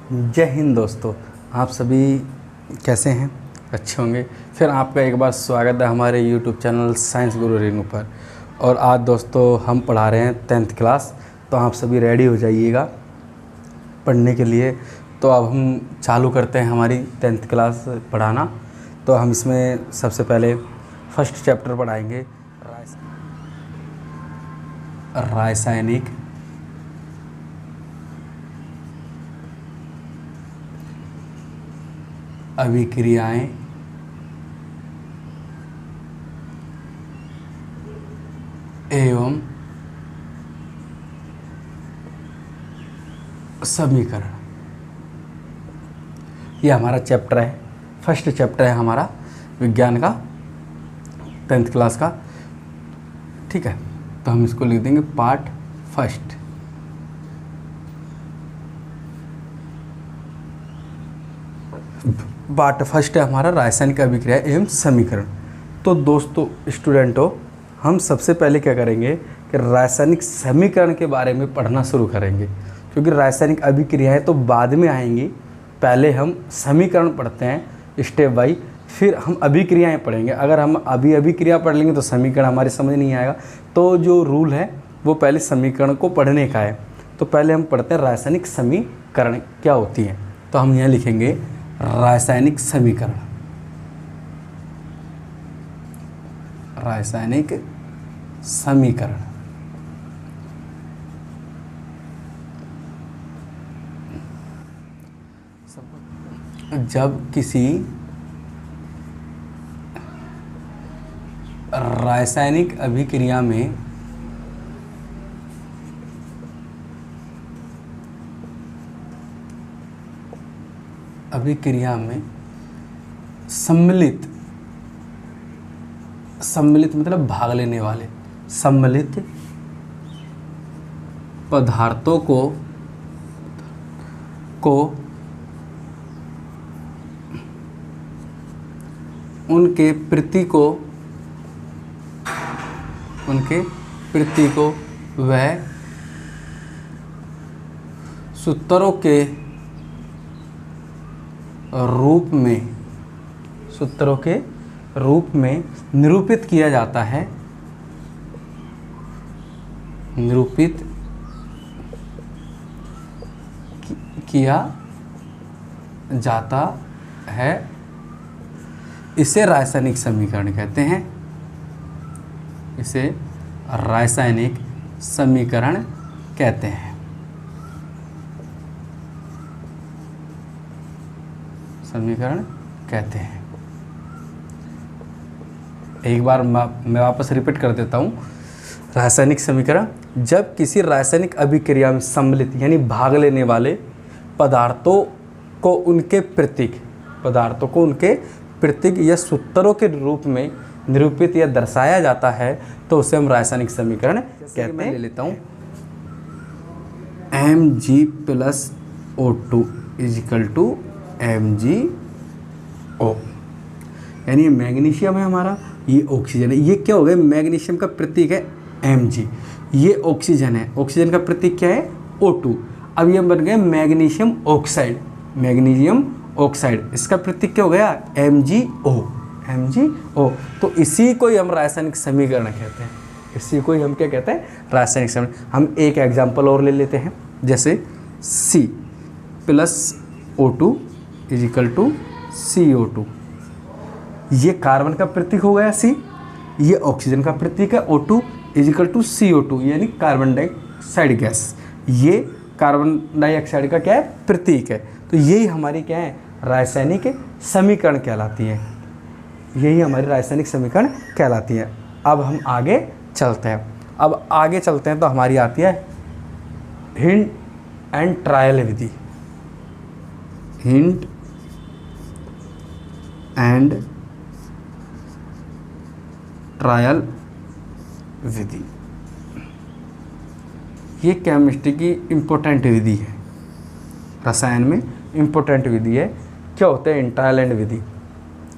जय हिंद दोस्तों। आप सभी कैसे हैं? अच्छे होंगे। फिर आपका एक बार स्वागत है हमारे YouTube चैनल साइंस गुरु रेनू पर। और आज दोस्तों हम पढ़ा रहे हैं 10th क्लास, तो आप सभी रेडी हो जाइएगा पढ़ने के लिए। तो अब हम चालू करते हैं हमारी 10th क्लास पढ़ाना। तो हम इसमें सबसे पहले फर्स्ट चैप्टर पढ़ाएंगे, रासायनिक अभिक्रियाएं एवं समीकरण। ये हमारा चैप्टर है, फर्स्ट चैप्टर है हमारा विज्ञान का 10th क्लास का। ठीक है, तो हम इसको लिख देंगे पार्ट फर्स्ट। पार्ट फर्स्ट है हमारा रासायनिक अभिक्रिया एवं समीकरण। तो दोस्तों स्टूडेंटों, हम सबसे पहले क्या करेंगे कि रासायनिक समीकरण के बारे में पढ़ना शुरू करेंगे, क्योंकि रासायनिक अभिक्रियाएं तो बाद में आएंगी। पहले हम समीकरण पढ़ते हैं स्टेप बाई, फिर हम अभिक्रियाएं पढ़ेंगे। अगर हम अभिक्रिया पढ़ लेंगे तो समीकरण हमारे समझ नहीं आएगा। तो जो रूल है वो पहले समीकरण को पढ़ने का है। तो पहले हम पढ़ते हैं रासायनिक समीकरण क्या होती हैं। तो हम यहाँ लिखेंगे रासायनिक समीकरण। रासायनिक समीकरण जब किसी रासायनिक अभिक्रिया में सम्मिलित मतलब भाग लेने वाले, सम्मिलित पदार्थों को उनके प्रतीकों वह सूत्रों के रूप में निरूपित किया जाता है। निरूपित किया जाता है, इसे रासायनिक समीकरण कहते हैं। इसे रासायनिक समीकरण कहते हैं। समीकरण कहते हैं। एक बार मैं वापस रिपीट कर देता हूँ। रासायनिक समीकरण जब किसी रासायनिक अभिक्रिया में सम्मिलित यानी भाग लेने वाले पदार्थों को उनके प्रतीक या सूत्रों के रूप में निरूपित या दर्शाया जाता है, तो उसे हम रासायनिक समीकरण कहते हैं। ले लेता हूँ Mg+O2 MgO, यानी ये मैग्नीशियम है हमारा, ये ऑक्सीजन है। ये क्या हो गया, मैग्नीशियम का प्रतीक है Mg, ये ऑक्सीजन है, ऑक्सीजन का प्रतीक क्या है O2। अब ये बन गए मैग्नीशियम ऑक्साइड, इसका प्रतीक क्या हो गया MgO। तो इसी को ही हम रासायनिक समीकरण कहते हैं। इसी को ही हम क्या कहते हैं, रासायनिक समीकरण। हम एक एग्जांपल और ले लेते हैं, जैसे C+O2 CO2। ये कार्बन का प्रतीक हो गया C, ये ऑक्सीजन का प्रतीक है O2 CO2, यानी कार्बन डाइऑक्साइड गैस। ये कार्बन डाइऑक्साइड का क्या है, प्रतीक है। तो यही हमारी क्या है, रासायनिक समीकरण कहलाती है। यही हमारी रासायनिक समीकरण कहलाती है। अब हम आगे चलते हैं। तो हमारी आती है हिंट एंड ट्रायल विधि। हिंट एंड ट्रायल विधि, ये केमिस्ट्री की इम्पोर्टेंट विधि है, रसायन में इम्पोर्टेंट विधि है। क्या होता है इंट्रायल एंड विधि?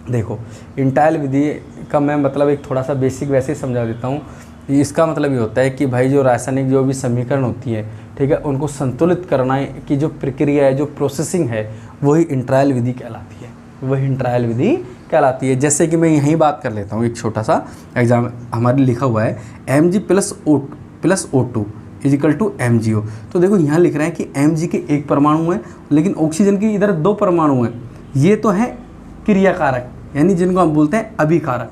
देखो, इंट्रायल विधि का मैं मतलब एक थोड़ा सा बेसिक वैसे ही समझा देता हूँ इसका मतलब ये होता है कि भाई जो रासायनिक जो भी समीकरण होती है, ठीक है, उनको संतुलित करना की जो प्रक्रिया है, जो प्रोसेसिंग है, वही इंट्रायल विधि कहलाती है, वही इंट्रायल विधि कहलाती है। जैसे कि मैं यहीं बात कर लेता हूँ, एक छोटा सा एग्जाम हमारे लिखा हुआ है Mg+O2 इजिकल टू MgO। तो देखो यहाँ लिख रहे हैं कि Mg के एक परमाणु है, लेकिन ऑक्सीजन की इधर 2 परमाणु हैं। ये तो है क्रियाकारक, यानी जिनको हम बोलते हैं अभिकारक,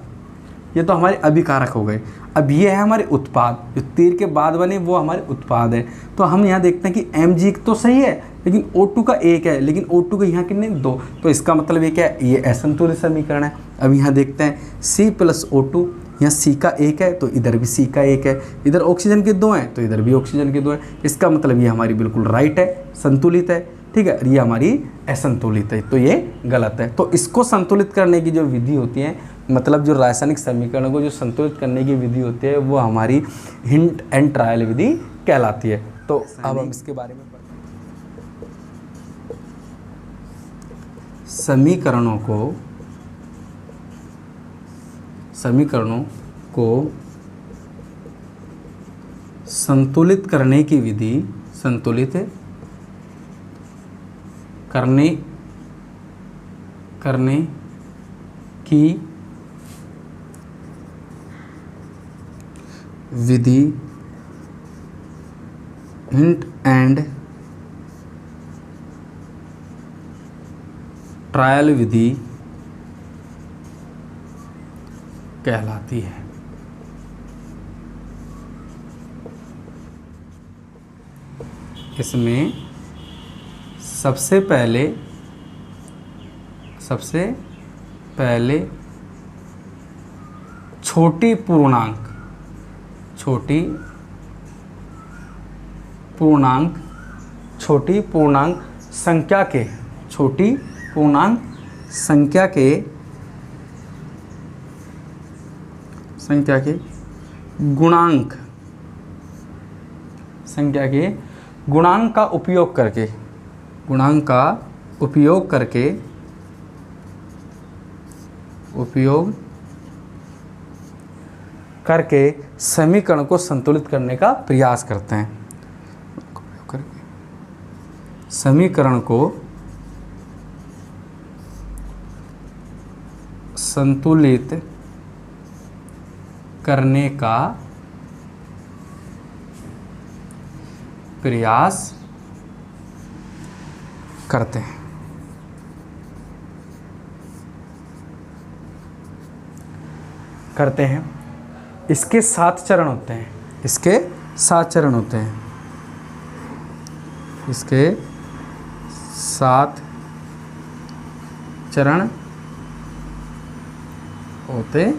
ये तो हमारे अभिकारक हो गए। अब ये है हमारे उत्पाद, जो तीर के बाद बने वो हमारे उत्पाद है। तो हम यहाँ देखते हैं कि Mg तो सही है, लेकिन O2 का एक है, लेकिन O2 के यहाँ कितने 2, तो इसका मतलब ये क्या है, ये असंतुलित समीकरण है। अब यहाँ देखते हैं C+O2, यहाँ C का एक है तो इधर भी C का एक है, इधर ऑक्सीजन के 2 हैं तो इधर भी ऑक्सीजन के 2 हैं। इसका मतलब ये हमारी बिल्कुल राइट है, संतुलित है, ठीक है। ये हमारी असंतुलित है, तो ये गलत है। तो इसको संतुलित करने की जो विधि होती है, मतलब जो रासायनिक समीकरणों को जो संतुलित करने की विधि होती है, वो हमारी हिंट एंड ट्रायल विधि कहलाती है। तो अब हम इसके बारे में समीकरणों को संतुलित करने की विधि, संतुलित करने की विधि हिंट एंड ट्रायल विधि कहलाती है। इसमें सबसे पहले छोटी पूर्णांक संख्या के गुणांक का उपयोग करके समीकरण को संतुलित करने का प्रयास करते हैं। समीकरण को संतुलित करने का प्रयास करते हैं। इसके 7 चरण होते हैं। इसके 7 चरण होते हैं।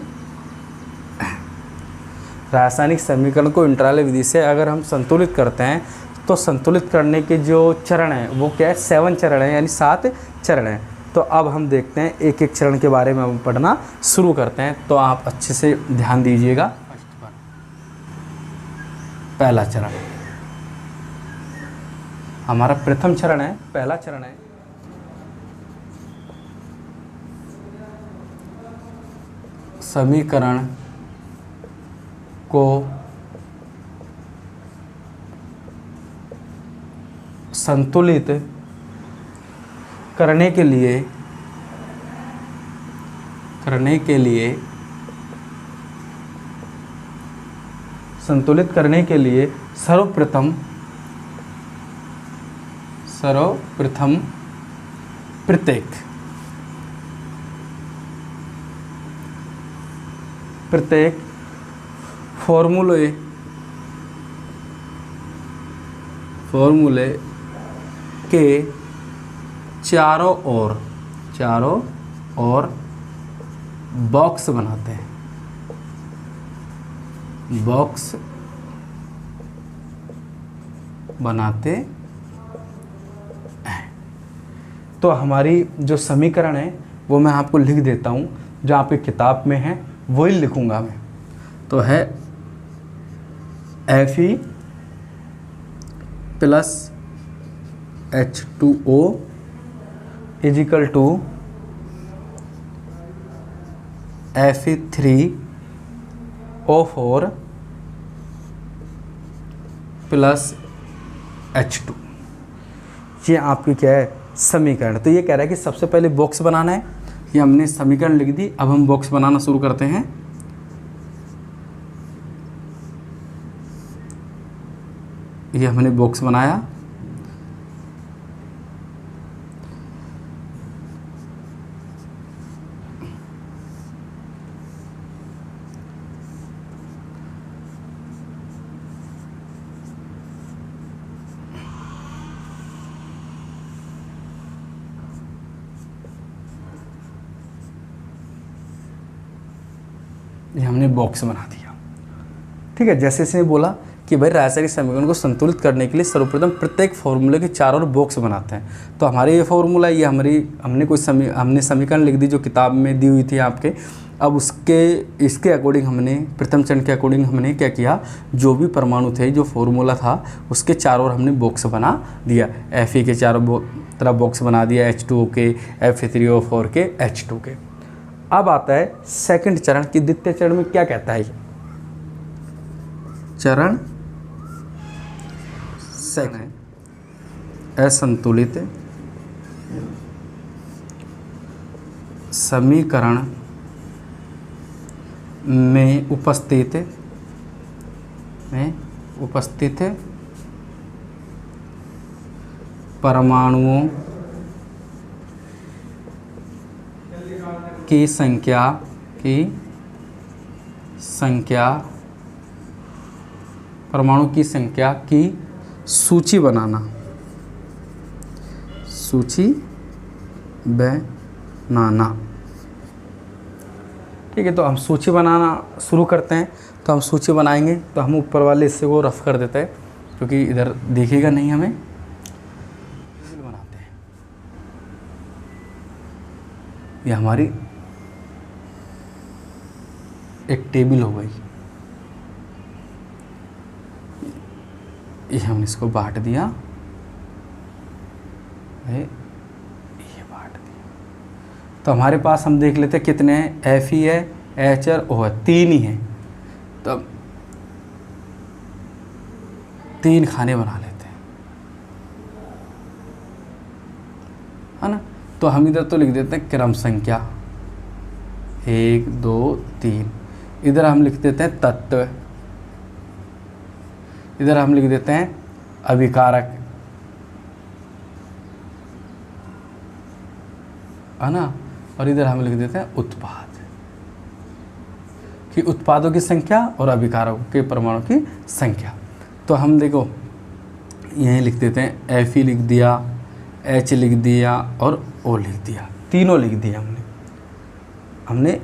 रासायनिक समीकरण को इंट्रायल विधि से अगर हम संतुलित करते हैं, तो संतुलित करने के जो चरण हैं वो क्या है, 7 चरण हैं, यानी 7 चरण हैं। तो अब हम देखते हैं एक एक चरण के बारे में हम पढ़ना शुरू करते हैं। तो आप अच्छे से ध्यान दीजिएगा। पहला चरण हमारा प्रथम चरण है, पहला चरण है समीकरण को संतुलित करने के लिए सर्वप्रथम प्रत्येक फॉर्मूले के चारों ओर बॉक्स बनाते हैं। तो हमारी जो समीकरण है वो मैं आपको लिख देता हूँ, जो आपकी किताब में है वही लिखूँगा मैं। तो है Fe+H2O is equal to Fe3O4 plus H2, ये आपकी क्या है समीकरण। तो ये कह रहा है कि सबसे पहले बॉक्स बनाना है। ये हमने समीकरण लिख दी, अब हम बॉक्स बनाना शुरू करते हैं। ये हमने बॉक्स बनाया, ये हमने बॉक्स बना दिया। ठीक है, जैसे इसने बोला कि भाई रासायनिक समीकरण को संतुलित करने के लिए सर्वप्रथम प्रत्येक फॉर्मूले के चारों ओर बॉक्स बनाते हैं। तो हमारे ये फॉर्मूला, ये हमने समीकरण लिख दी जो किताब में दी हुई थी आपके। अब इसके अकॉर्डिंग हमने प्रथम चरण के अकॉर्डिंग हमने क्या किया, जो भी परमाणु थे, जो फॉर्मूला था उसके चारों ओर हमने बॉक्स बना दिया। Fe के चारों तरफ बॉक्स बना दिया, H2O के, Fe3O4 के, H2 के। अब आता है सेकंड चरण की द्वितीय चरण में क्या कहता है। चरण सेकंड, असंतुलित समीकरण में उपस्थित परमाणुओं की संख्या परमाणु की संख्या की सूची बनाना। ठीक है, तो हम सूची बनाना शुरू करते हैं। तो हम सूची बनाएंगे, तो हम ऊपर वाले हिस्से को रफ कर देते हैं क्योंकि इधर दिखेगा नहीं हमें। बनाते हैं, ये हमारी एक टेबल हो गई। ये हमने इसको बांट दिया, ये बांट दिया। तो हमारे पास हम देख लेते हैं कितने हैं। Fe है, H और O है, 3 ही हैं। तो अब 3 खाने बना लेते हैं, है ना। तो हम इधर तो लिख देते हैं क्रम संख्या 1 2 3। इधर हम लिख देते हैं तत्व, इधर हम लिख देते हैं अभिकारक, है ना। और इधर हम लिख देते हैं उत्पाद, कि उत्पादों की संख्या और अभिकारकों के परमाणु की संख्या। तो हम देखो यहीं लिख देते हैं Fe लिख दिया, H लिख दिया और O लिख दिया। तीनों लिख दिया हमने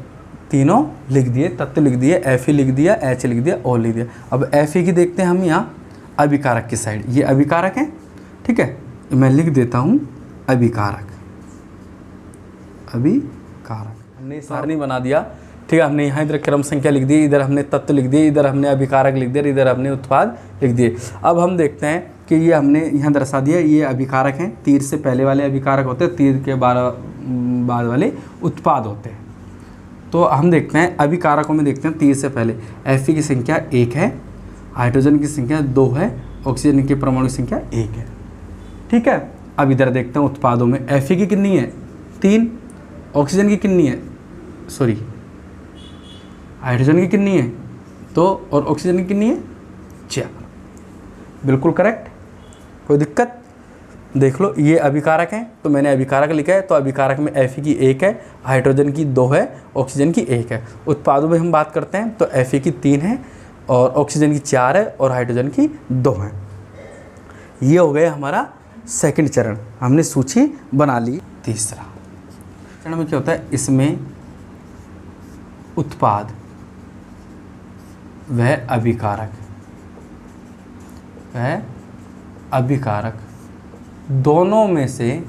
तीनों लिख दिए, तत्व लिख दिए, Fe लिख दिया, H लिख दिया, O लिख दिया। अब Fe की देखते हैं हम यहाँ अभिकारक की साइड। ये अभिकारक है, ठीक है। मैं लिख देता हूँ अभिकारक। हमने सारणी बना दिया, ठीक है। हमने यहाँ इधर क्रम संख्या लिख दी, इधर हमने तत्व लिख दिए, इधर हमने अभिकारक लिख दिया, इधर हमने उत्पाद लिख दिए। अब हम देखते हैं कि ये हमने यहाँ दर्शा दिया, ये अभिकारक हैं। तीर से पहले वाले अभिकारक होते हैं, तीर के बाद वाले उत्पाद होते हैं। तो हम देखते हैं अभिकारकों में, देखते हैं तीर से पहले Fe की संख्या 1 है, हाइड्रोजन की संख्या 2 है, ऑक्सीजन की परमाणु की संख्या 1 है, ठीक है। अब इधर देखते हैं उत्पादों में Fe की कितनी है 3, ऑक्सीजन की कितनी है, सॉरी हाइड्रोजन की कितनी है 2 और ऑक्सीजन की कितनी है 4। बिल्कुल करेक्ट, कोई दिक्कत। देख लो ये अभिकारक हैं, तो मैंने अभिकारक लिखा है। तो अभिकारक में Fe की 1 है, हाइड्रोजन की 2 है, ऑक्सीजन की 1 है। उत्पादों में हम बात करते हैं तो Fe की 3 है और ऑक्सीजन की 4 है और हाइड्रोजन की 2 है। ये हो गया हमारा सेकंड चरण, हमने सूची बना ली। तीसरा चरण में क्या होता है, इसमें उत्पाद वह अभिकारक दोनों में से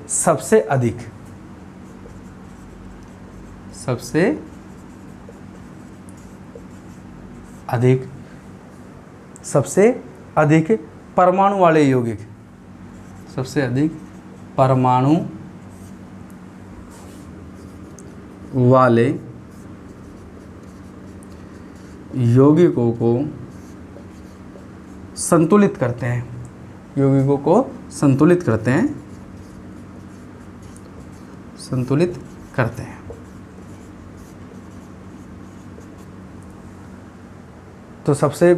सबसे अधिक परमाणु वाले यौगिक, सबसे अधिक परमाणु वाले यौगिकों को संतुलित करते हैं, यौगिकों को संतुलित करते हैं, संतुलित करते हैं। तो सबसे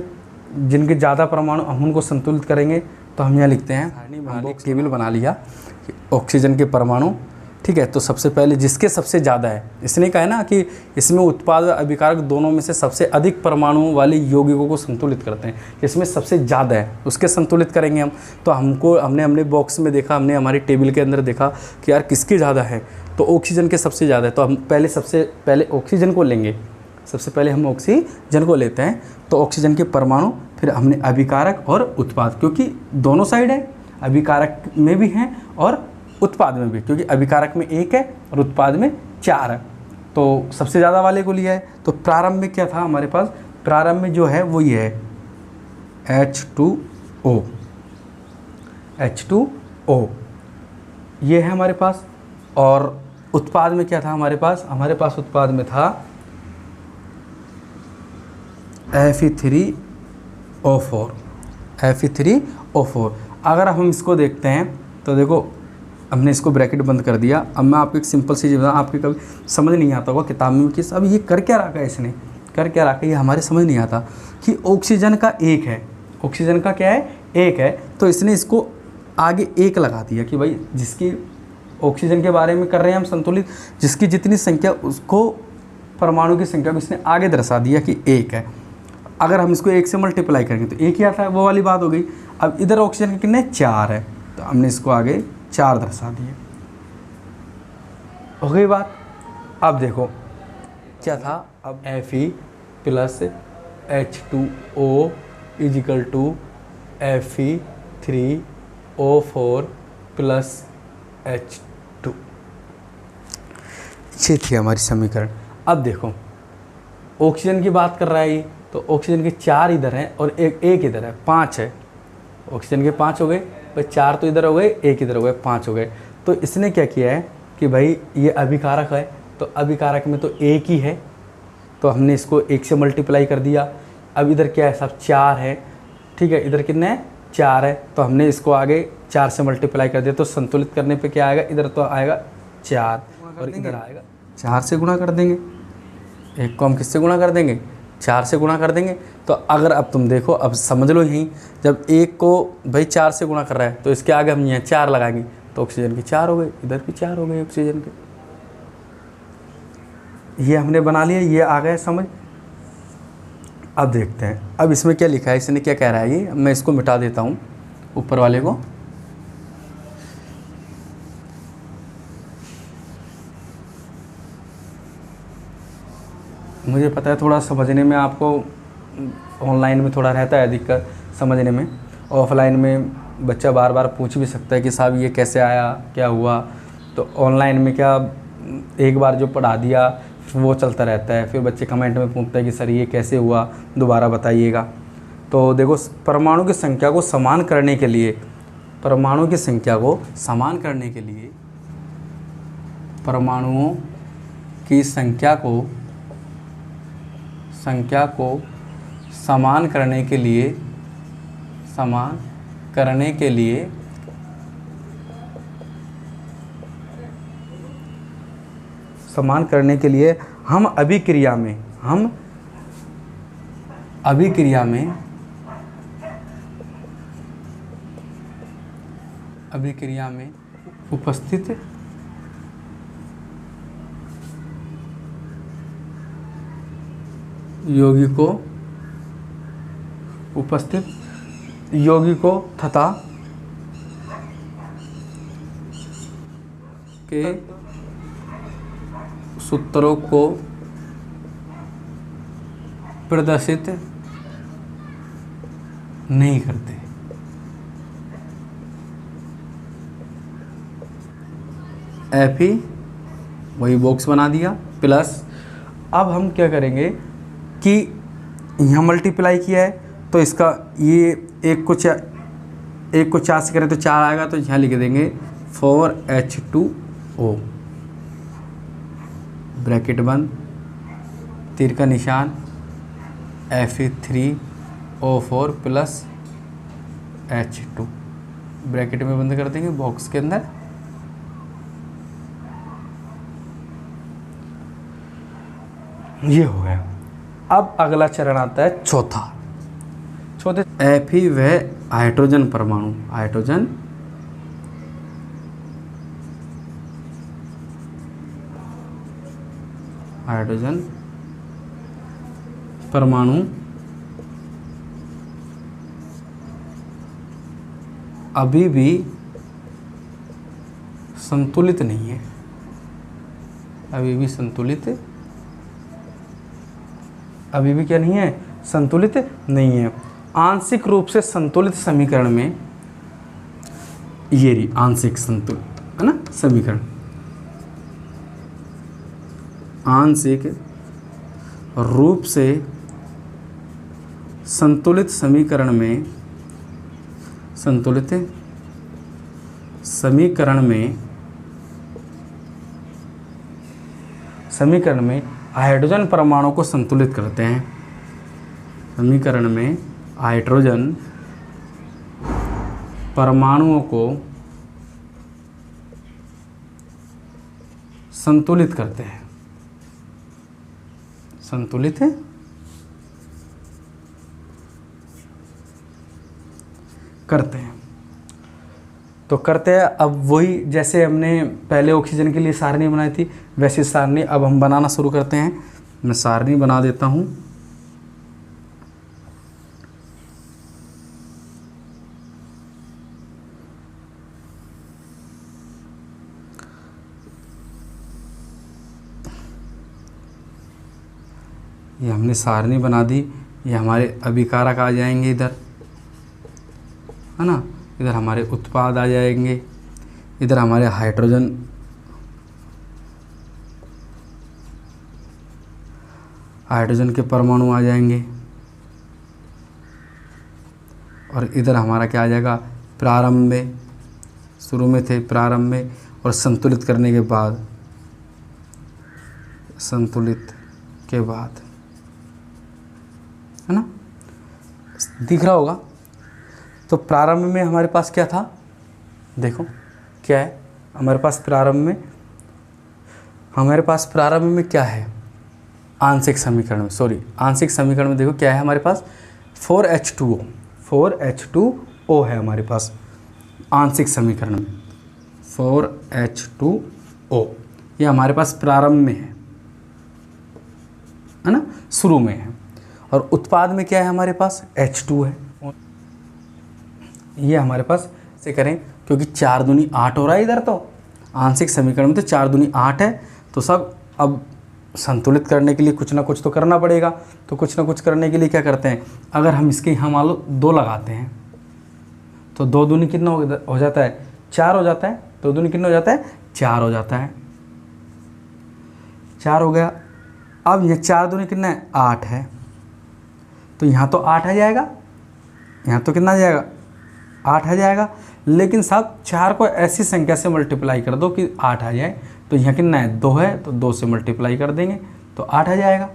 जिनके ज़्यादा परमाणु हम उनको संतुलित करेंगे, तो हम यहाँ लिखते हैं, हमने टेबल बना लिया ऑक्सीजन के परमाणु, ठीक है। तो सबसे पहले जिसके सबसे ज़्यादा है, इसने कहा है ना कि इसमें उत्पाद व अभिकारक दोनों में से सबसे अधिक परमाणु वाले यौगिकों को संतुलित करते हैं, इसमें सबसे ज़्यादा है उसके संतुलित करेंगे हम। तो हमने बॉक्स में देखा, हमने हमारी टेबल के अंदर देखा कि यार किसकी ज़्यादा है, तो ऑक्सीजन के सबसे ज़्यादा है। तो हम सबसे पहले ऑक्सीजन को लेंगे, सबसे पहले हम ऑक्सीजन को लेते हैं। तो ऑक्सीजन के परमाणु, फिर हमने अभिकारक और उत्पाद, क्योंकि दोनों साइड है, अभिकारक में भी हैं और उत्पाद में भी, क्योंकि अभिकारक में 1 है और उत्पाद में 4 है। तो सबसे ज़्यादा वाले को लिया है। तो प्रारंभ में क्या था हमारे पास, प्रारंभ में जो है वो ये है H2O, H2O ये है हमारे पास। और उत्पाद में क्या था हमारे पास उत्पाद में था Fe3O4, Fe3O4। अगर हम इसको देखते हैं तो देखो, हमने इसको ब्रैकेट बंद कर दिया। अब मैं आपको एक सिंपल सी चीज़ बताऊँ, आपके कभी समझ नहीं आता होगा किताब में कि अब ये कर क्या रखा है, इसने कर क्या रखा है, ये हमारे समझ नहीं आता कि ऑक्सीजन का 1 है, ऑक्सीजन का क्या है 1 है। तो इसने इसको आगे 1 लगा दिया कि भाई जिसकी ऑक्सीजन के बारे में कर रहे हैं हम संतुलित, जिसकी जितनी संख्या उसको परमाणु की संख्या को इसने आगे दर्शा दिया कि 1 है। अगर हम इसको 1 से मल्टीप्लाई करेंगे तो 1 ही आता है, वो वाली बात हो गई। अब इधर ऑक्सीजन के कितने 4 है, तो हमने इसको आगे 4 दर्शा दिए, हो गई बात। अब देखो क्या था, अब Fe plus H2O equal to Fe3O4 plus H2, ये थी हमारी समीकरण। अब देखो ऑक्सीजन की बात कर रहा है ये, तो ऑक्सीजन के 4 इधर हैं और एक इधर है, 5 है। ऑक्सीजन के 5 हो गए भाई, 4 तो इधर हो गए, 1 इधर हो गए, 5 हो गए। तो इसने क्या किया है कि भाई ये अभिकारक है, तो अभिकारक में तो 1 ही है, तो हमने इसको 1 से मल्टीप्लाई कर दिया। अब इधर क्या है साहब 4 है, ठीक है, इधर कितने हैं 4 है, तो हमने इसको आगे 4 से मल्टीप्लाई कर दिया। तो संतुलित करने पे क्या आएगा, इधर तो आएगा 4 और इधर आएगा 4 से गुणा कर देंगे। 1 को हम किससे गुणा कर देंगे, 4 से गुणा कर देंगे। तो अगर अब तुम देखो, अब समझ लो यहीं, जब 1 को भाई 4 से गुणा कर रहा है तो इसके आगे हम यहाँ 4 लगाएंगे, तो ऑक्सीजन के 4 हो गए, इधर भी 4 हो गए ऑक्सीजन के। ये हमने बना लिया, ये आ गया समझ। अब देखते हैं, अब इसमें क्या लिखा है, इसने क्या कह रहा है ये, मैं इसको मिटा देता हूँ ऊपर वाले को। मुझे पता है थोड़ा समझने में आपको ऑनलाइन में थोड़ा रहता है दिक्कत समझने में, ऑफलाइन में बच्चा बार बार पूछ भी सकता है कि साहब ये कैसे आया, क्या हुआ। तो ऑनलाइन में क्या, एक बार जो पढ़ा दिया वो चलता रहता है, फिर बच्चे कमेंट में पूछते हैं कि सर ये कैसे हुआ, दोबारा बताइएगा। तो देखो, परमाणु की संख्या को समान करने के लिए, परमाणु की संख्या को समान करने के लिए, परमाणुओं की संख्या को समान करने के लिए, समान करने के लिए हम अभिक्रिया में उपस्थित यौगिकों तथा के सूत्रों को प्रदर्शित नहीं करते। Fe वही बॉक्स बना दिया प्लस, अब हम क्या करेंगे कि यहाँ मल्टीप्लाई किया है तो इसका ये 1 को 4 से करें तो 4 आएगा, तो यहाँ लिख देंगे 4H2O, ब्रैकेट बंद, तीर का निशान, Fe3O4 प्लस H2, ब्रैकेट में बंद कर देंगे बॉक्स के अंदर। ये हो गया। अब अगला चरण आता है चौथे Fe वह हाइड्रोजन परमाणु, हाइड्रोजन परमाणु अभी भी संतुलित नहीं है, अभी भी क्या नहीं है, संतुलित नहीं है। आंशिक रूप से संतुलित समीकरण में ये रही आंशिक संतुलित है ना समीकरण, आंशिक रूप से संतुलित समीकरण में हाइड्रोजन परमाणु को संतुलित करते हैं, समीकरण में हाइड्रोजन परमाणुओं को संतुलित करते हैं, संतुलित करते हैं। तो करते हैं। अब वही जैसे हमने पहले ऑक्सीजन के लिए सारणी बनाई थी वैसी सारणी अब हम बनाना शुरू करते हैं। मैं सारणी बना देता हूँ। ये हमने सारणी बना दी। ये हमारे अभिकारक आ जाएंगे इधर, है ना। इधर हमारे उत्पाद आ जाएंगे, इधर हमारे हाइड्रोजन के परमाणु आ जाएंगे, और इधर हमारा क्या आ जाएगा, प्रारंभ में, शुरू में थे प्रारंभ में, और संतुलित करने के बाद, संतुलित के बाद, है ना, दिख रहा होगा। तो प्रारंभ में हमारे पास क्या था, देखो क्या है हमारे पास प्रारंभ में क्या है, आंशिक समीकरण में, आंशिक समीकरण में देखो क्या है हमारे पास, 4H2O है हमारे पास आंशिक समीकरण में, 4H2O ये हमारे पास प्रारंभ में है ना, शुरू में है। और उत्पाद में क्या है हमारे पास, H2 है। ये हमारे पास से करें, क्योंकि 4 दूनी 8 हो रहा है इधर, तो आंशिक समीकरण में तो 4 दूनी 8 है, तो सब अब संतुलित करने के लिए कुछ ना कुछ तो करना पड़ेगा। तो कुछ ना कुछ करने के लिए क्या करते हैं, अगर हम इसके यहाँ मान लो 2 लगाते हैं तो 2 दूनी कितना हो जाता है, 4 हो जाता है। 2 दूनी कितना हो जाता है, 4 हो जाता है, 4 हो गया। अब ये 4 दूनी कितना है, 8 है, तो यहाँ तो 8 आ जाएगा, यहाँ तो कितना आ जाएगा, 8 आ जाएगा। लेकिन साहब 4 को ऐसी संख्या से मल्टीप्लाई कर दो कि 8 आ जाए, तो यहाँ कितना है, 2 है, तो 2 से मल्टीप्लाई कर देंगे तो 8 आ जाएगा।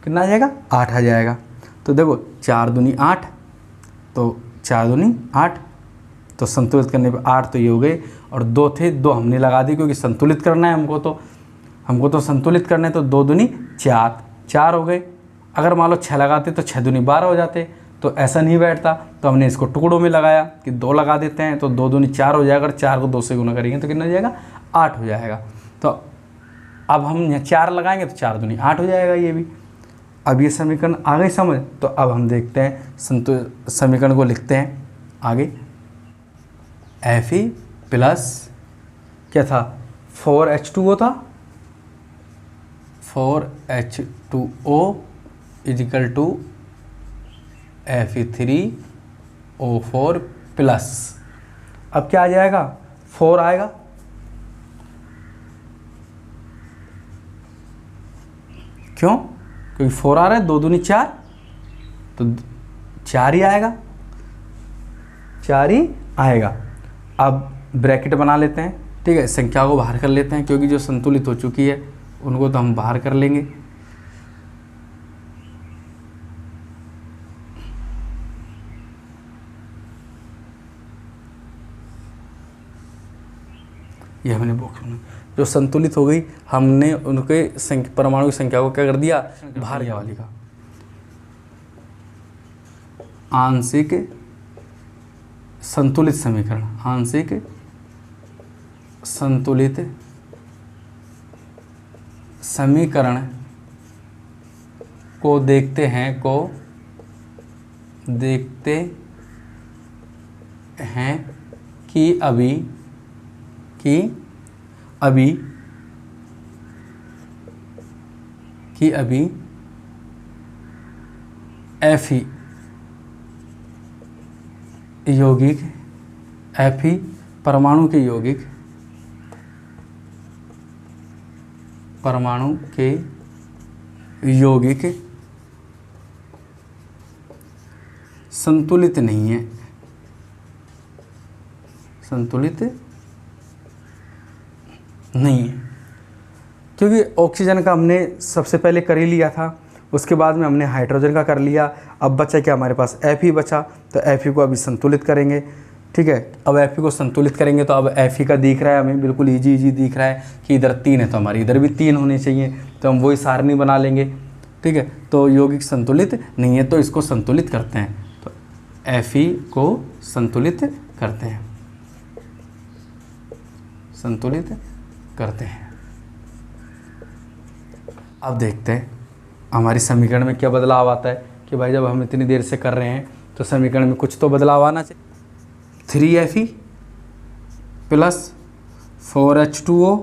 कितना आ जाएगा, 8 आ जाएगा। तो देखो 4 दूनी 8, तो 4 दूनी 8, तो संतुलित करने पे 8 तो ये हो गए, और 2 थे, 2 हमने लगा दी क्योंकि संतुलित करना है हमको तो संतुलित करना है, तो 2 दूनी 4, 4 हो गए। अगर मान लो 6 लगाते तो 6 दूनी 12 हो जाते, तो ऐसा नहीं बैठता, तो हमने इसको टुकड़ों में लगाया कि 2 लगा देते हैं, तो 2 दूनी 4 हो जाएगा। अगर 4 को 2 से गुना करेंगे तो कितना हो जाएगा, 8 हो जाएगा। तो अब हम यहाँ 4 लगाएंगे तो 4 दूनी 8 हो जाएगा ये भी। अब ये समीकरण आ गई समझ। तो अब हम देखते हैं समीकरण को लिखते हैं आगे। Fe प्लस क्या था, 4H2O था, 4H2O is equal to Fe3O4 plus, अब क्या आ जाएगा, 4 आएगा, क्यों, क्योंकि 4 आ रहा है, 2 दूनी 4, तो 4 ही आएगा, 4 ही आएगा। अब ब्रैकेट बना लेते हैं, ठीक है, संख्या को बाहर कर लेते हैं, क्योंकि जो संतुलित हो चुकी है उनको तो हम बाहर कर लेंगे। ये हमने बॉक्स बना, जो संतुलित हो गई हमने उनके परमाणु की संख्या को क्या कर दिया, बाहर वाली का आंशिक संतुलित समीकरण, आंशिक संतुलित समीकरण को देखते हैं कि अभी Fe यौगिक, Fe परमाणु के यौगिक, परमाणु के यौगिक संतुलित नहीं है, संतुलित नहीं है, क्योंकि ऑक्सीजन का हमने सबसे पहले कर ही लिया था, उसके बाद में हमने हाइड्रोजन का कर लिया। अब बचा क्या हमारे पास, Fe बचा, तो Fe को अभी संतुलित करेंगे। ठीक है, अब Fe को संतुलित करेंगे तो अब Fe का दिख रहा है हमें, बिल्कुल इजी दिख रहा है कि इधर 3 है तो हमारी इधर भी 3 होने चाहिए, तो हम वही सारणी बना लेंगे। ठीक है, तो यौगिक संतुलित नहीं है तो इसको संतुलित करते हैं, तो Fe को संतुलित करते हैं, संतुलित करते हैं। अब देखते हैं हमारी समीकरण में क्या बदलाव आता है कि भाई जब हम इतनी देर से कर रहे हैं तो समीकरण में कुछ तो बदलाव आना चाहिए। 3Fe plus 4H2O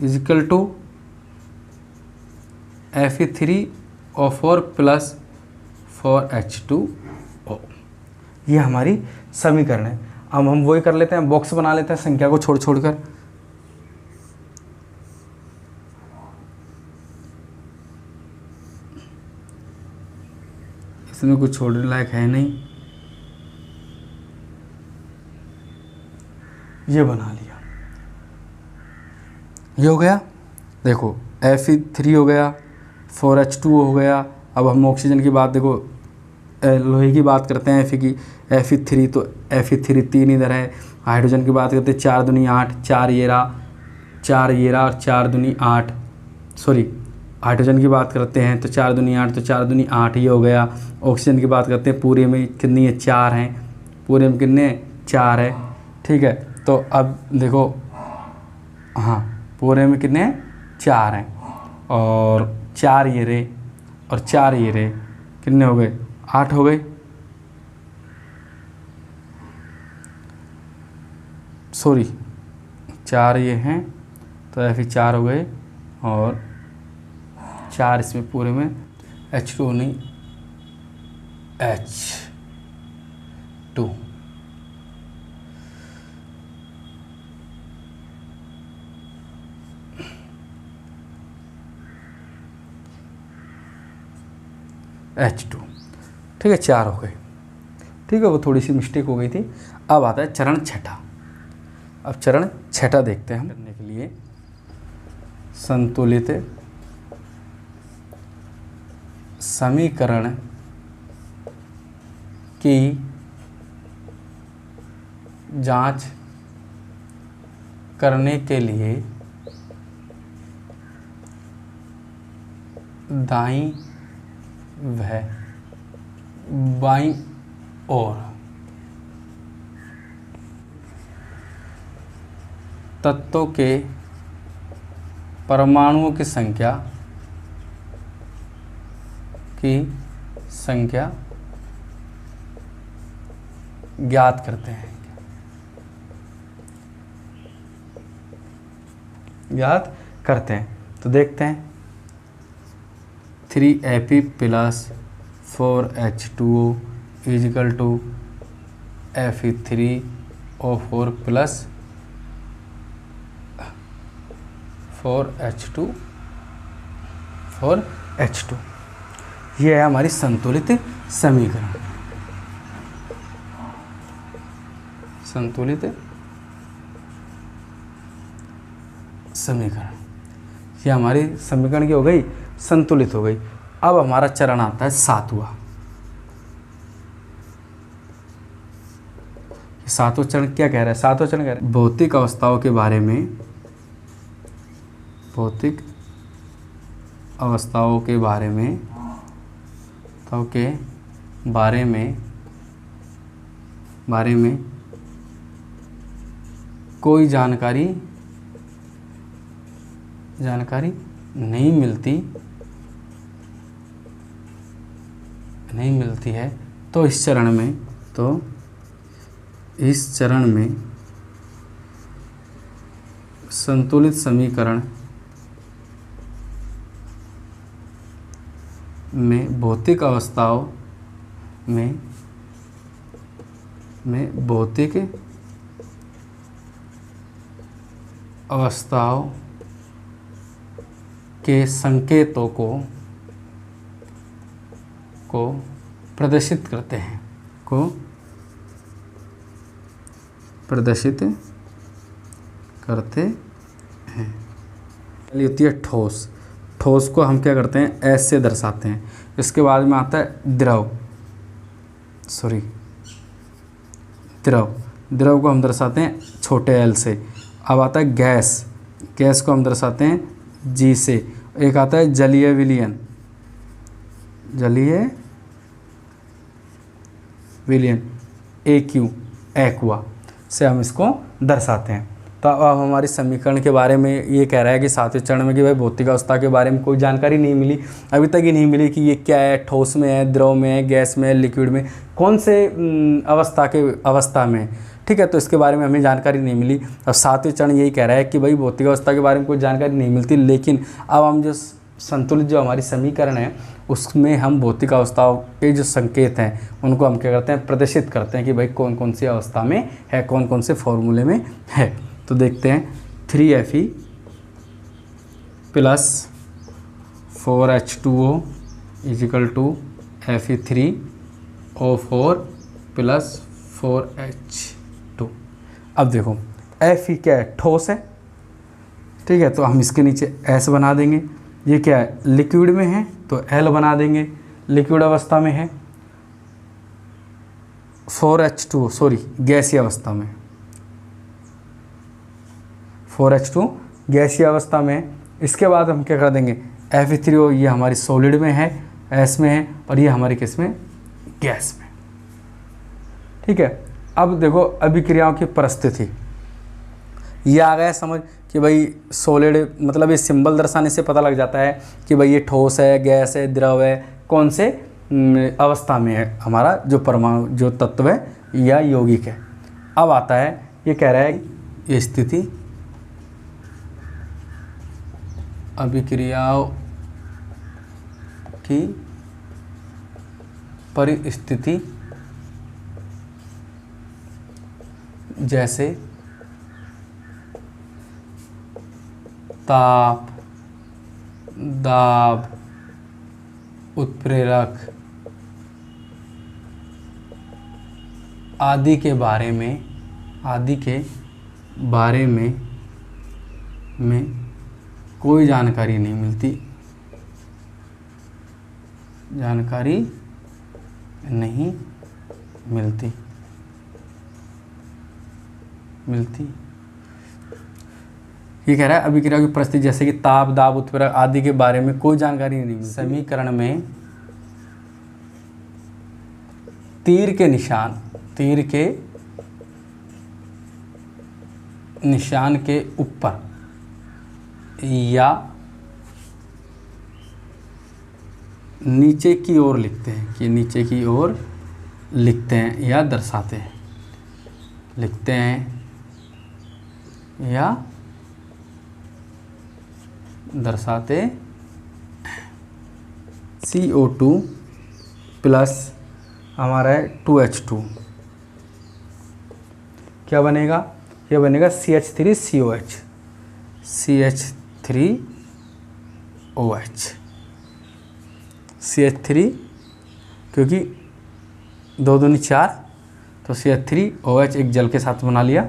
is equal to Fe3O4 plus 4H2O, ये हमारी समीकरण है। अब हम वही कर लेते हैं, बॉक्स बना लेते हैं संख्या को छोड़ कर। इसमें कुछ छोड़ने लायक है नहीं, ये बना लिया, ये हो गया। देखो Fe3 हो गया, 4H2O हो गया। अब हम ऑक्सीजन की बात, देखो लोहे की बात करते हैं Fe की, Fe3 तो Fe3 3 इधर है। हाइड्रोजन की बात करते हैं 4 दूनी 8, 4 ये रहा और 4 दूनी 8, सॉरी हाइड्रोजन की बात करते हैं तो 4 दूनी 8, तो 4 दूनी 8 ये हो गया। ऑक्सीजन की बात करते हैं पूरे में कितनी है, 4 हैं, पूरे में कितने 4 है। ठीक है, तो अब देखो, हाँ पूरे में कितने हैं, 4 हैं, और 4 ये रहे और 4 ये रहे, कितने हो गए, 8 हो गए। सॉरी 4 ये हैं तो Fe4 हो गए, और 4 इसमें पूरे में H2 नहीं, H2। H2, ठीक है, 4 हो गए। ठीक है, वो थोड़ी सी मिस्टेक हो गई थी। अब आता है चरण छठा। अब चरण छठा देखते हैं हम करने के लिए। संतुलित समीकरण की जांच करने के लिए दाईं व बाईं ओर तत्वों के परमाणुओं की संख्या ज्ञात करते हैं, ज्ञात करते हैं। तो देखते हैं 3Fe plus 4H2O is equal to Fe3O4 plus 4H2। ये है हमारी संतुलित समीकरण। संतुलित समीकरण, ये हमारी समीकरण की हो गई, संतुलित हो गई। अब हमारा चरण आता है 7वां। सातवां चरण क्या कह रहा है? सातवां चरण कह रहा है भौतिक अवस्थाओं के बारे में, भौतिक अवस्थाओं के बारे में, तो के बारे में कोई जानकारी नहीं मिलती है। तो इस चरण में संतुलित समीकरण में भौतिक अवस्थाओं के संकेतों को प्रदर्शित करते हैं, पहली होती है ठोस। ठोस को हम क्या करते हैं? एस से दर्शाते हैं। इसके बाद में आता है द्रव को हम दर्शाते हैं छोटे एल से। अब आता है गैस को हम दर्शाते हैं जी से। एक आता है जलीय विलयन, एक्वा से हम इसको दर्शाते हैं। तो अब हमारी समीकरण के बारे में ये कह रहा है कि सातवें चरण में कि भाई भौतिक अवस्था के बारे में कोई जानकारी नहीं मिली, अभी तक ही नहीं मिली कि ये क्या है, ठोस में है, द्रव में है, गैस में है, लिक्विड में, कौन से अवस्था में, ठीक है। तो इसके बारे में हमें जानकारी नहीं मिली। अब सातवें चरण यही कह रहा है कि भाई भौतिक अवस्था के बारे में कोई जानकारी नहीं मिलती, लेकिन अब हम जो संतुलित जो हमारी समीकरण है उसमें हम भौतिक अवस्थाओं के जो संकेत हैं उनको हम क्या करते हैं? प्रदर्शित करते हैं कि भाई कौन कौन सी अवस्था में है, कौन कौन से फॉर्मूले में है। तो देखते हैं 3Fe plus 4H2O is equal to Fe3O4 plus 4H2। अब देखो Fe क्या है? ठोस है, ठीक है। तो हम इसके नीचे S बना देंगे। ये क्या है? लिक्विड में है तो L बना देंगे, लिक्विड अवस्था में है। 4H2 सॉरी गैसीय अवस्था में, 4H2 गैसीय अवस्था में। इसके बाद हम क्या कर देंगे? Fe3O ये हमारी सॉलिड में है, S में है, और ये हमारी किस में? गैस में, ठीक है। अब देखो अभिक्रियाओं की परिस्थिति, ये आ गया समझ कि भाई सॉलिड मतलब इस सिंबल दर्शाने से पता लग जाता है कि भाई ये ठोस है, गैस है, द्रव है, कौन से अवस्था में है हमारा जो परमाणु जो तत्व है या यौगिक है। अब आता है ये कह रहा है ये स्थिति अभिक्रियाओं की परिस्थिति जैसे ताप, दाब, उत्प्रेरक आदि के बारे में कोई जानकारी नहीं मिलती। ये कह रहा है अभिक्रिया की परिस्थिति जैसे कि ताप, दाब, उत्प्रेरक आदि के बारे में कोई जानकारी नहीं मिलती। समीकरण में तीर के निशान के ऊपर या नीचे की ओर लिखते हैं कि नीचे की ओर लिखते हैं या दर्शाते हैं, लिखते हैं या दर्शाते CO2 प्लस हमारा है 2H2 क्या बनेगा? यह बनेगा CH3COH, CH3OH, CH3 क्योंकि 2 दूनी 4 तो CH3OH एक जल के साथ बना लिया।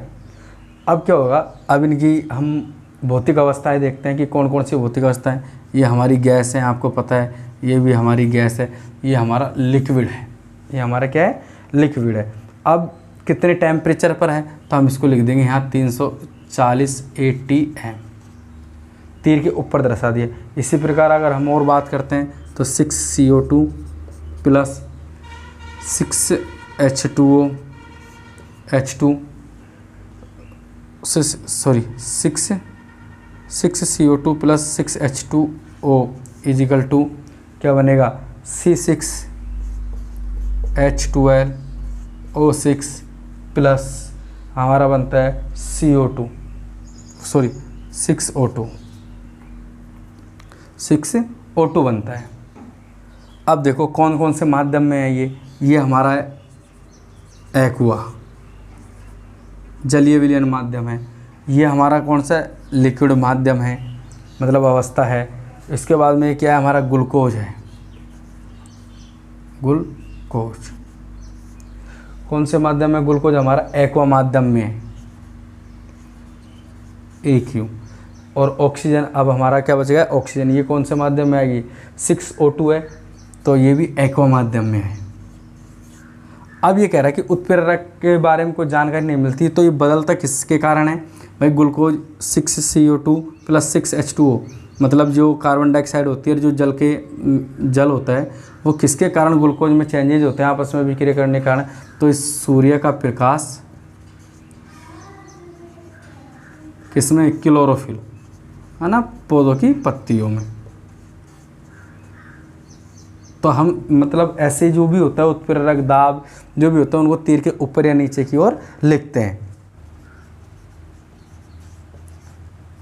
अब क्या होगा? अब इनकी हम भौतिक अवस्थाएं देखते हैं कि कौन कौन सी भौतिक अवस्थाएं। ये हमारी गैस है, आपको पता है, ये भी हमारी गैस है, ये हमारा लिक्विड है, ये हमारा क्या है? लिक्विड है। अब कितने टेम्परेचर पर है, तो हम इसको लिख देंगे यहाँ 340 ATM, तीर के ऊपर दर्शा दिया। इसी प्रकार अगर हम और बात करते हैं तो 6CO2 plus 6H2O sorry 6CO2 plus 6H2O equal to क्या बनेगा, C6H12O6 प्लस हमारा बनता है CO2 सॉरी 6O2 बनता है। अब देखो कौन कौन से माध्यम में है ये हमारा एक्वा जलीय विलयन माध्यम है, ये हमारा कौन सा लिक्विड माध्यम है मतलब अवस्था है। इसके बाद में क्या है, हमारा ग्लूकोज है, ग्लूकोज कौन से माध्यम में, ग्लूकोज हमारा एक्वा माध्यम में है AQ। और ऑक्सीजन अब हमारा क्या बचेगा, ऑक्सीजन, ये कौन से माध्यम में आएगी, 6O2 है, तो ये भी एक्वा माध्यम में है। अब ये कह रहा है कि उत्प्रेरक के बारे में कोई जानकारी नहीं मिलती, तो ये बदलता किसके कारण है भाई, ग्लूकोज 6CO2 प्लस 6H2O, मतलब जो कार्बन डाइऑक्साइड होती है जो जल होता है वो किसके कारण ग्लूकोज में चेंजेज होते हैं आपस में विक्रिया करने के कारण, तो इस सूर्य का प्रकाश किसमें, क्लोरोफिल है ना, पौधों की पत्तियों में। तो हम मतलब ऐसे जो भी होता है उत्प्रेरक दाब जो भी होता है उनको तीर के ऊपर या नीचे की ओर लिखते हैं।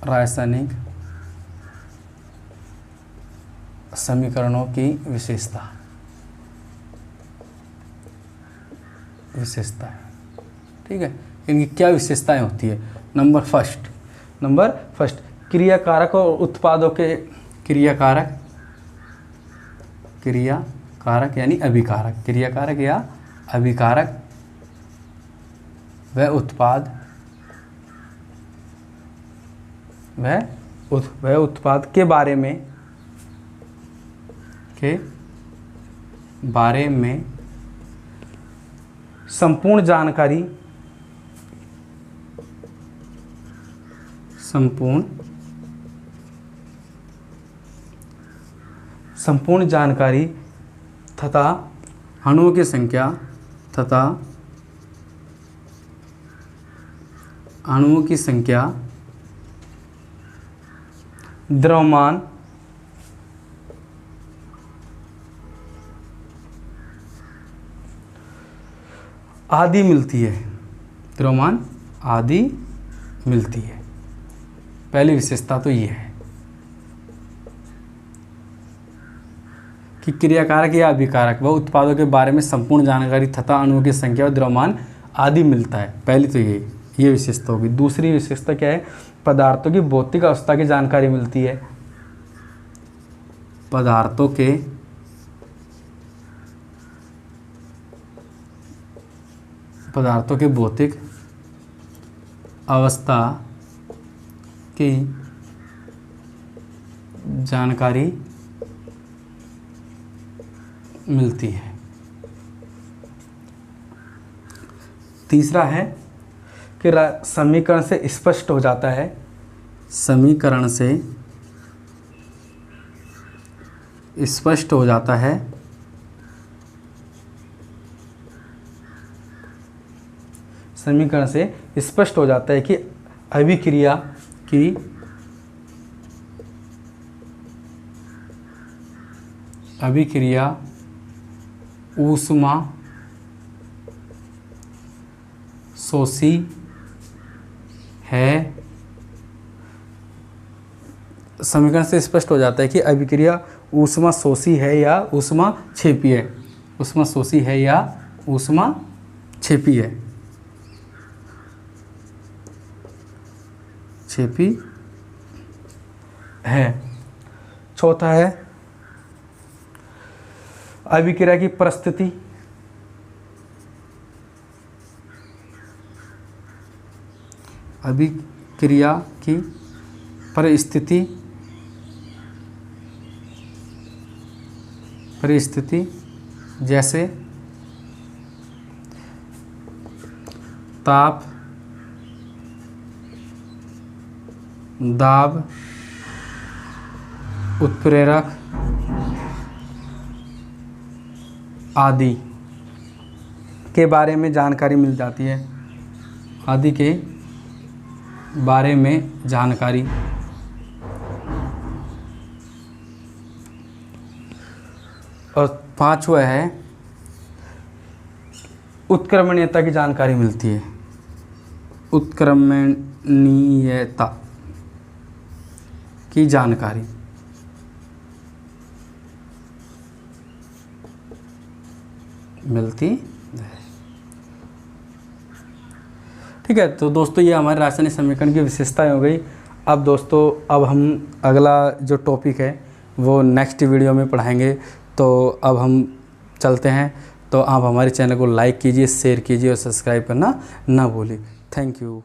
रासायनिक समीकरणों की विशेषता है, ठीक है, इनकी क्या विशेषताएं होती है। नंबर फर्स्ट क्रियाकारक और उत्पादों के क्रियाकारक यानी अभिकारक, क्रियाकारक या अभिकारक वह उत्पाद के बारे में संपूर्ण जानकारी तथा अणुओं की संख्या द्रव्यमान आदि मिलती है, द्रव्यमान आदि मिलती है। पहली विशेषता तो ये है कि क्रियाकारक या अभिकारक व उत्पादों के बारे में संपूर्ण जानकारी तथा अणुओं की संख्या और द्रव्यमान आदि मिलता है। पहली तो ये विशेषता होगी। दूसरी विशेषता क्या है, पदार्थों की भौतिक अवस्था की जानकारी मिलती है। पदार्थों के भौतिक अवस्था की जानकारी मिलती है। तीसरा है कि समीकरण से स्पष्ट हो जाता है, समीकरण से स्पष्ट हो जाता है कि अभिक्रिया ऊष्मा शोषी है। समीकरण से स्पष्ट हो जाता है कि अभिक्रिया ऊष्मा शोषी है या ऊष्मा क्षेपी है। ऊष्मा शोषी है या ऊष्मा क्षेपी है। चौथा है अभिक्रिया की परिस्थिति परिस्थिति जैसे ताप, दाब, उत्प्रेरक आदि के बारे में जानकारी मिल जाती है, आदि के बारे में जानकारी। और पांचवा है उत्क्रमणीयता की जानकारी मिलती है, उत्क्रमणीयता की जानकारी। मिलती है। ठीक है, तो दोस्तों ये हमारे रासायनिक समीकरण की विशेषताएं हो गई। अब दोस्तों अब हम अगला जो टॉपिक है वो नेक्स्ट वीडियो में पढ़ाएंगे। तो अब हम चलते हैं। तो आप हमारे चैनल को लाइक कीजिए, शेयर कीजिए और सब्सक्राइब करना ना भूलिए। Thank you.